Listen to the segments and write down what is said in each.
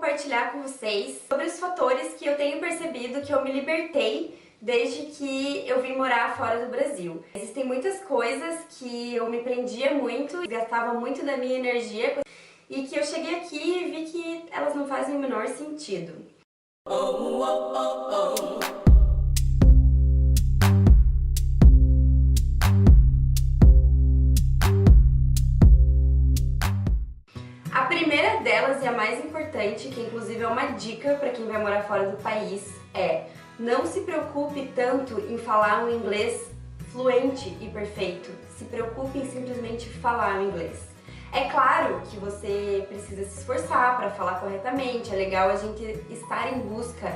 compartilhar com vocês sobre os fatores que eu tenho percebido que eu me libertei desde que eu vim morar fora do Brasil. Existem muitas coisas que eu me prendia muito, gastava muito da minha energia e que eu cheguei aqui e vi que elas não fazem o menor sentido. A primeira delas e a mais importante, que inclusive é uma dica para quem vai morar fora do país, é: não se preocupe tanto em falar um inglês fluente e perfeito. Se preocupe em simplesmente falar o inglês. É claro que você precisa se esforçar para falar corretamente, é legal a gente estar em busca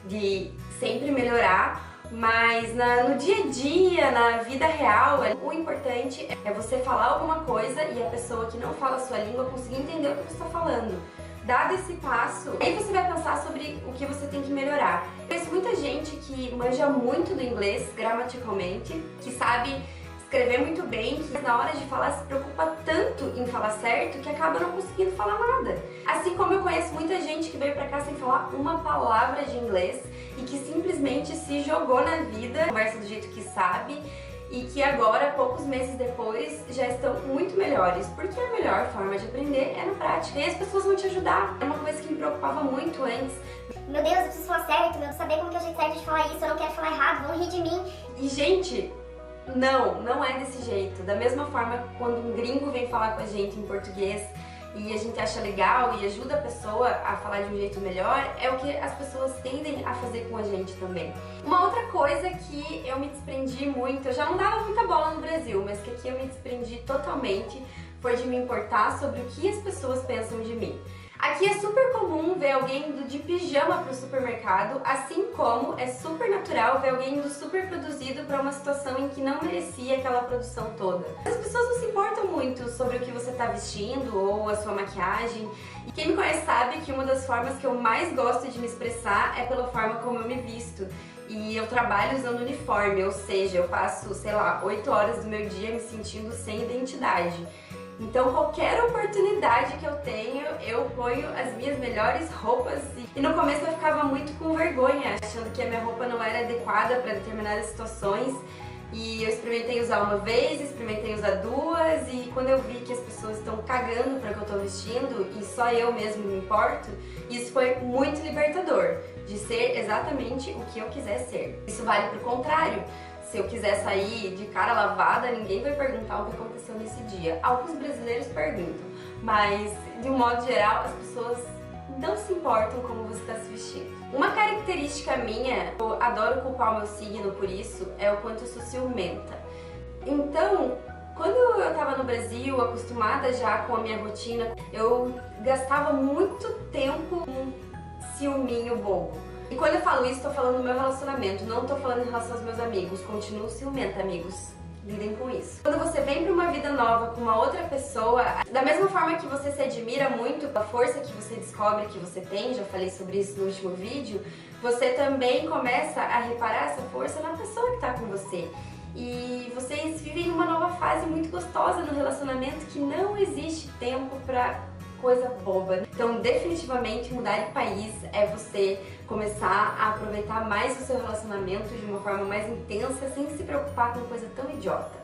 de sempre melhorar, mas no dia a dia, na vida real, o importante é você falar alguma coisa e a pessoa que não fala a sua língua conseguir entender o que você está falando. Dado esse passo, aí você vai pensar sobre o que você tem que melhorar. Eu conheço muita gente que manja muito do inglês gramaticalmente, que sabe escrever muito bem, que na hora de falar se preocupa tanto em falar certo que acaba não conseguindo falar nada. Assim como eu conheço muita gente que veio pra cá sem falar uma palavra de inglês e que simplesmente se jogou na vida, conversa do jeito que sabe e que agora, poucos meses depois, já estão muito melhores, porque a melhor forma de aprender é na prática e as pessoas vão te ajudar. É uma coisa que me preocupava muito antes. Meu Deus, eu preciso falar certo, eu preciso saber como que é o jeito certo de falar isso, eu não quero falar errado, vão rir de mim. E gente, não é desse jeito. Da mesma forma, quando um gringo vem falar com a gente em português e a gente acha legal e ajuda a pessoa a falar de um jeito melhor, é o que as pessoas tendem a fazer com a gente também. Uma outra coisa que eu me desprendi muito, eu já não dava muita bola no Brasil, mas que aqui eu me desprendi totalmente, foi de me importar sobre o que as pessoas pensam de mim. Aqui é super comum ver alguém indo de pijama para o supermercado, assim como é super natural ver alguém indo super produzido para uma situação em que não merecia aquela produção toda. As pessoas não se importam muito sobre o que você está vestindo ou a sua maquiagem. E quem me conhece sabe que uma das formas que eu mais gosto de me expressar é pela forma como eu me visto. E eu trabalho usando uniforme, ou seja, eu passo, 8 horas do meu dia me sentindo sem identidade. Então qualquer oportunidade que eu tenho, eu ponho as minhas melhores roupas. E no começo eu ficava muito com vergonha, achando que a minha roupa não era adequada para determinadas situações. E eu experimentei usar uma vez, experimentei usar duas, e quando eu vi que as pessoas estão cagando para o que eu estou vestindo e só eu mesmo me importo, isso foi muito libertador, de ser exatamente o que eu quiser ser. Isso vale pro contrário. Se eu quiser sair de cara lavada, ninguém vai perguntar o que aconteceu nesse dia. Alguns brasileiros perguntam, mas de um modo geral as pessoas não se importam como você está se vestindo. Uma característica minha, eu adoro culpar o meu signo por isso, é o quanto eu sou ciumenta. Então, quando eu estava no Brasil, acostumada já com a minha rotina, eu gastava muito tempo com ciúminho bobo. E quando eu falo isso, tô falando do meu relacionamento, não tô falando em relação aos meus amigos. Continuo ciumenta, amigos. Lidem com isso. Quando você vem pra uma vida nova com uma outra pessoa, da mesma forma que você se admira muito pela força que você descobre que você tem, já falei sobre isso no último vídeo, você também começa a reparar essa força na pessoa que tá com você. E vocês vivem uma nova fase muito gostosa no relacionamento que não existe tempo pra coisa boba. Então, definitivamente, mudar de país é você começar a aproveitar mais o seu relacionamento de uma forma mais intensa, sem se preocupar com uma coisa tão idiota.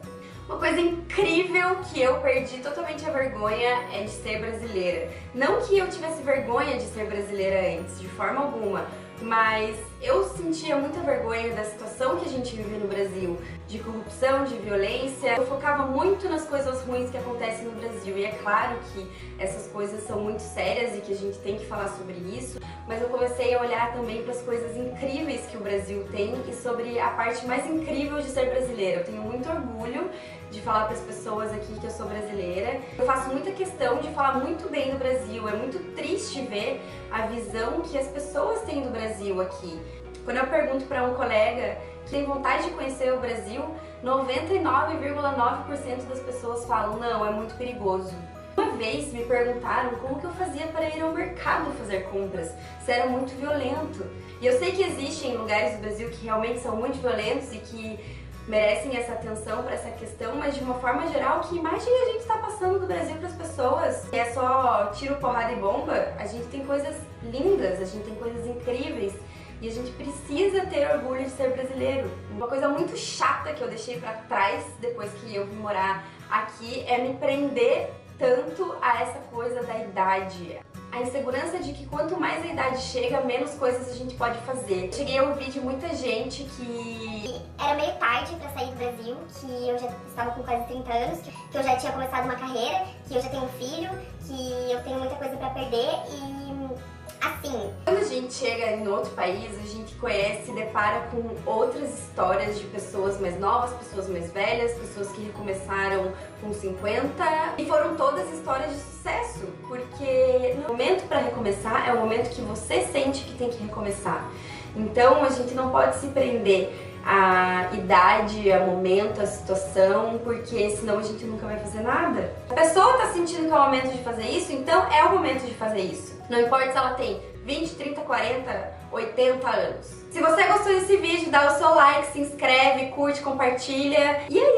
Uma coisa incrível que eu perdi totalmente a vergonha é de ser brasileira. Não que eu tivesse vergonha de ser brasileira antes, de forma alguma, mas eu sentia muita vergonha da situação que a gente vive no Brasil, de corrupção, de violência. Eu focava muito nas coisas ruins que acontecem no Brasil, e é claro que essas coisas são muito sérias e que a gente tem que falar sobre isso, mas eu comecei a olhar também para as coisas incríveis que o Brasil tem e sobre a parte mais incrível de ser brasileira. Eu tenho muito orgulho de falar para as pessoas aqui que eu sou brasileira. Eu faço muita questão de falar muito bem do Brasil. É muito triste ver a visão que as pessoas têm do Brasil aqui. Quando eu pergunto para um colega que tem vontade de conhecer o Brasil, 99,9% das pessoas falam: não, é muito perigoso. Uma vez me perguntaram como que eu fazia para ir ao mercado fazer compras, se era muito violento. E eu sei que existem lugares do Brasil que realmente são muito violentos e que merecem essa atenção para essa questão, mas de uma forma geral, que imagem a gente está passando do Brasil para as pessoas? É só tiro, porrada e bomba? A gente tem coisas lindas, a gente tem coisas incríveis e a gente precisa ter orgulho de ser brasileiro. Uma coisa muito chata que eu deixei para trás depois que eu vim morar aqui é me prender tanto a essa coisa da idade. A insegurança de que quanto mais a idade chega, menos coisas a gente pode fazer. Cheguei a ouvir de muita gente que era meio tarde pra sair do Brasil, que eu já estava com quase 30 anos, que eu já tinha começado uma carreira, que eu já tenho um filho, que eu tenho muita coisa pra perder e assim... Quando a gente chega em outro país, a gente conhece, se depara com outras histórias de pessoas mais novas, pessoas mais velhas, pessoas que recomeçaram com 50 e foram todas histórias de sucesso, porque o momento para recomeçar é o momento que você sente que tem que recomeçar. Então a gente não pode se prender à idade, a momento, a situação, porque senão a gente nunca vai fazer nada. A pessoa tá sentindo que é o momento de fazer isso, então é o momento de fazer isso. Não importa se ela tem 20, 30, 40, 80 anos. Se você gostou desse vídeo, dá o seu like, se inscreve, curte, compartilha. E é